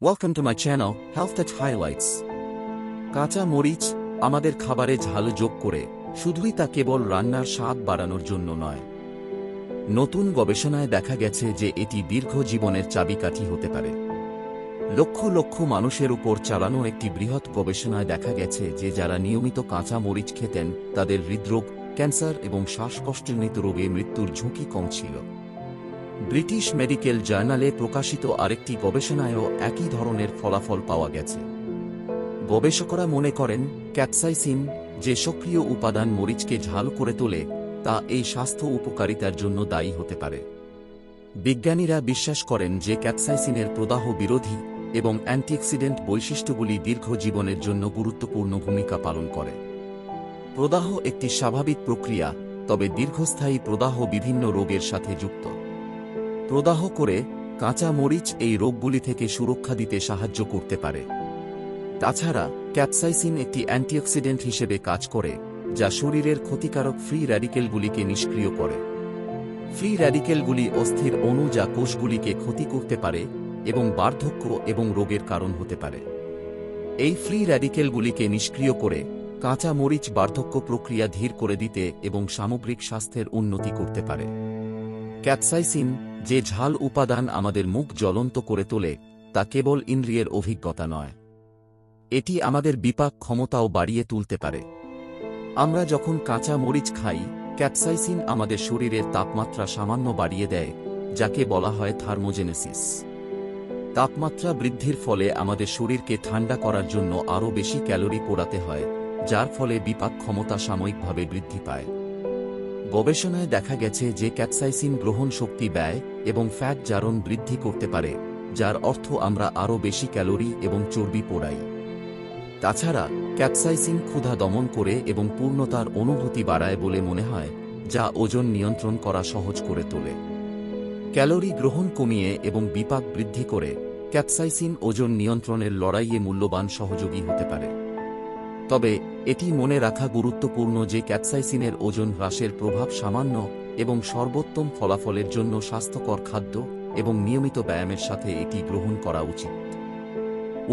Welcome to my channel, Health Touch Highlights. কাঁচা মরিচ আমাদের খাবারে ঝাল যোগ করে শুধুই তা কেবল রান্নার স্বাদ বাড়ানোর জন্য নয়। নতুন গবেষণায় দেখা গেছে যে এটি দীর্ঘ জীবনের চাবিকাঠি হতে পারে। লক্ষ লক্ষ মানুষের উপর চালানো একটি বৃহৎ গবেষণায় দেখা গেছে যে যারা নিয়মিত কাঁচা মরিচ খেতেন তাদের হৃদরোগ, ক্যান্সার এবং শ্বাসকষ্টজনিত রোগে মৃত্যুর ঝুঁকি কম ছিল। ব্রিটিশ মেডিকেল জার্নালে প্রকাশিত আরেকটি গবেষণায়ও একই ধরনের ফলাফল পাওয়া গেছে। গবেষকরা মনে করেন ক্যাপসাইসিন, যে সক্রিয় উপাদান মরিচকে ঝাল করে তোলে, তা এই স্বাস্থ্য উপকারিতার জন্য দায়ী হতে পারে। বিজ্ঞানীরা বিশ্বাস করেন যে ক্যাপসাইসিনের প্রদাহ বিরোধী এবং অ্যান্টিঅক্সিডেন্ট বৈশিষ্ট্যগুলি দীর্ঘ জীবনের জন্য গুরুত্বপূর্ণ ভূমিকা পালন করে। প্রদাহ একটি স্বাভাবিক প্রক্রিয়া, তবে দীর্ঘস্থায়ী প্রদাহ বিভিন্ন রোগের সাথে যুক্ত। প্রদাহ করে কাঁচা মরিচ এই রোগগুলি থেকে সুরক্ষা দিতে সাহায্য করতে পারে। তাছাড়া ক্যাপসাইসিন একটি অ্যান্টিঅক্সিডেন্ট হিসেবে কাজ করে, যা শরীরের ক্ষতিকারক ফ্রি র্যাডিকেলগুলিকে নিষ্ক্রিয় করে। ফ্রি র্যাডিকেলগুলি অস্থির অণু যা কোষগুলিকে ক্ষতি করতে পারে এবং বার্ধক্য এবং রোগের কারণ হতে পারে। এই ফ্রি র্যাডিকেলগুলিকে নিষ্ক্রিয় করে কাঁচা মরিচ বার্ধক্য প্রক্রিয়া ধীর করে দিতে এবং সামগ্রিক স্বাস্থ্যের উন্নতি করতে পারে। ক্যাপসাইসিন, যে ঝাল উপাদান আমাদের মুখ জ্বলন্ত করে তোলে, তা কেবল ইন্দ্রিয়ের অভিজ্ঞতা নয়, এটি আমাদের বিপাক ক্ষমতাও বাড়িয়ে তুলতে পারে। আমরা যখন কাঁচা মরিচ খাই, ক্যাপসাইসিন আমাদের শরীরের তাপমাত্রা সামান্য বাড়িয়ে দেয়, যাকে বলা হয় থার্মোজেনেসিস। তাপমাত্রা বৃদ্ধির ফলে আমাদের শরীরকে ঠান্ডা করার জন্য আরও বেশি ক্যালোরি পোড়াতে হয়, যার ফলে বিপাক ক্ষমতা সাময়িকভাবে বৃদ্ধি পায়। গবেষণায় দেখা গেছে যে ক্যাপসাইসিন গ্রহণ শক্তি ব্যয় এবং ফ্যাট জারণ বৃদ্ধি করতে পারে, যার অর্থ আমরা আরও বেশি ক্যালোরি এবং চর্বি পোড়াই। তাছাড়া ক্যাপসাইসিন ক্ষুধা দমন করে এবং পূর্ণতার অনুভূতি বাড়ায় বলে মনে হয়, যা ওজন নিয়ন্ত্রণ করা সহজ করে তোলে। ক্যালোরি গ্রহণ কমিয়ে এবং বিপাক বৃদ্ধি করে ক্যাপসাইসিন ওজন নিয়ন্ত্রণের লড়াইয়ে মূল্যবান সহযোগী হতে পারে। তবে এটি মনে রাখা গুরুত্বপূর্ণ যে ক্যাপসাইসিনের ওজন হ্রাসের প্রভাব সামান্য এবং সর্বোত্তম ফলাফলের জন্য স্বাস্থ্যকর খাদ্য এবং নিয়মিত ব্যায়ামের সাথে এটি গ্রহণ করা উচিত।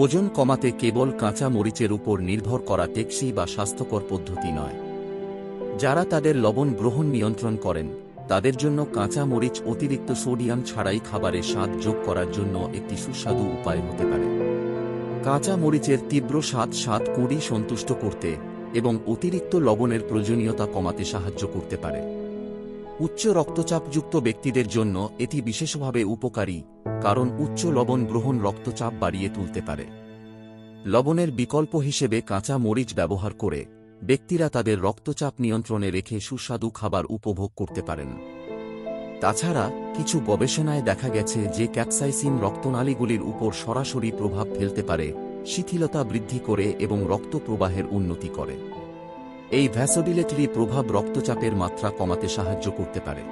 ওজন কমাতে কেবল কাঁচা মরিচের উপর নির্ভর করা টেকসই বা স্বাস্থ্যকর পদ্ধতি নয়। যারা তাদের লবণ গ্রহণ নিয়ন্ত্রণ করেন, তাদের জন্য কাঁচা মরিচ অতিরিক্ত সোডিয়াম ছাড়াই খাবারে স্বাদ যোগ করার জন্য একটি সুস্বাদু উপায় হতে পারে। কাঁচা মরিচের তীব্র স্বাদ কুঁড়ি সন্তুষ্ট করতে এবং অতিরিক্ত লবণের প্রয়োজনীয়তা কমাতে সাহায্য করতে পারে। উচ্চ রক্তচাপযুক্ত ব্যক্তিদের জন্য এটি বিশেষভাবে উপকারী, কারণ উচ্চ লবণ গ্রহণ রক্তচাপ বাড়িয়ে তুলতে পারে। লবণের বিকল্প হিসেবে কাঁচা মরিচ ব্যবহার করে ব্যক্তিরা তাদের রক্তচাপ নিয়ন্ত্রণে রেখে সুস্বাদু খাবার উপভোগ করতে পারেন। তাছাড়া কিছু গবেষণায় দেখা গেছে যে ক্যাপসাইসিন রক্তনালীগুলির উপর সরাসরি প্রভাব ফেলতে পারে, শিথিলতা বৃদ্ধি করে এবং রক্ত প্রবাহের উন্নতি করে। এই ভ্যাসোডিলেটরি প্রভাব রক্তচাপের মাত্রা কমাতে সাহায্য করতে পারে।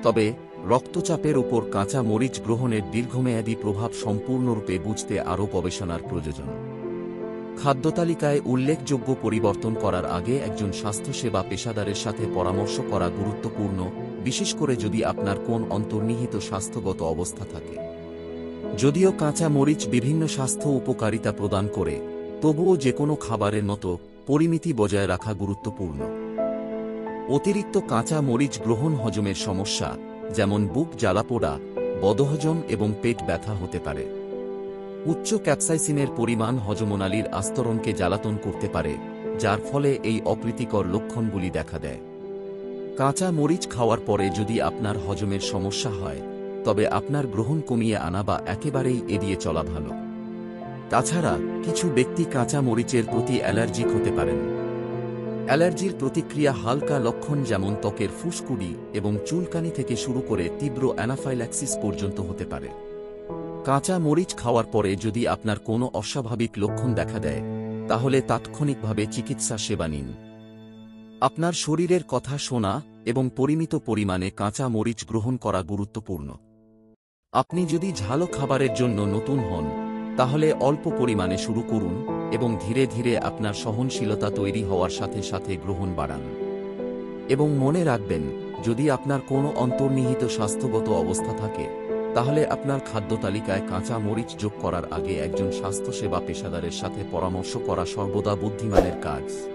তবে রক্তচাপের উপর কাঁচা মরিচ গ্রহণের দীর্ঘমেয়াদী প্রভাব সম্পূর্ণরূপে বুঝতে আরও গবেষণার প্রয়োজন। খাদ্যতালিকায় উল্লেখযোগ্য পরিবর্তন করার আগে একজন স্বাস্থ্যসেবা পেশাদারের সাথে পরামর্শ করা গুরুত্বপূর্ণ, বিশেষ করে যদি আপনার কোন অন্তর্নিহিত স্বাস্থ্যগত অবস্থা থাকে। যদিও কাঁচা মরিচ বিভিন্ন স্বাস্থ্য উপকারিতা প্রদান করে, তবুও যেকোনো খাবারের মতো পরিমিতি বজায় রাখা গুরুত্বপূর্ণ। অতিরিক্ত কাঁচা মরিচ গ্রহণ হজমের সমস্যা, যেমন বুক জ্বালাপোড়া, বদহজম এবং পেট ব্যথা হতে পারে। উচ্চ ক্যাপসাইসিনের পরিমাণ হজমনালীর আস্তরণকে জ্বালাতন করতে পারে, যার ফলে এই অপ্রীতিকর লক্ষণগুলি দেখা দেয়। কাঁচা মরিচ খাওয়ার পরে যদি আপনার হজমের সমস্যা হয়, তবে আপনার গ্রহণ কমিয়ে আনা বা একেবারেই এড়িয়ে চলা ভালো। তাছাড়া কিছু ব্যক্তি কাঁচা মরিচের প্রতি অ্যালার্জিক হতে পারেন। অ্যালার্জির প্রতিক্রিয়া হালকা লক্ষণ যেমন ত্বকের ফুসকুড়ি এবং চুলকানি থেকে শুরু করে তীব্র অ্যানাফাইল্যাক্সিস পর্যন্ত হতে পারে। কাঁচা মরিচ খাওয়ার পরে যদি আপনার কোনো অস্বাভাবিক লক্ষণ দেখা দেয়, তাহলে তাৎক্ষণিকভাবে চিকিৎসা সেবা নিন। আপনার শরীরের কথা শোনা এবং পরিমিত পরিমাণে কাঁচা মরিচ গ্রহণ করা গুরুত্বপূর্ণ। আপনি যদি ঝালো খাবারের জন্য নতুন হন, তাহলে অল্প পরিমাণে শুরু করুন এবং ধীরে ধীরে আপনার সহনশীলতা তৈরি হওয়ার সাথে সাথে গ্রহণ বাড়ান। এবং মনে রাখবেন, যদি আপনার কোনো অন্তর্নিহিত স্বাস্থ্যগত অবস্থা থাকে, তাহলে আপনার খাদ্য তালিকায় কাঁচা মরিচ যোগ করার আগে একজন স্বাস্থ্যসেবা পেশাদারের সাথে পরামর্শ করা সর্বদা বুদ্ধিমানের কাজ।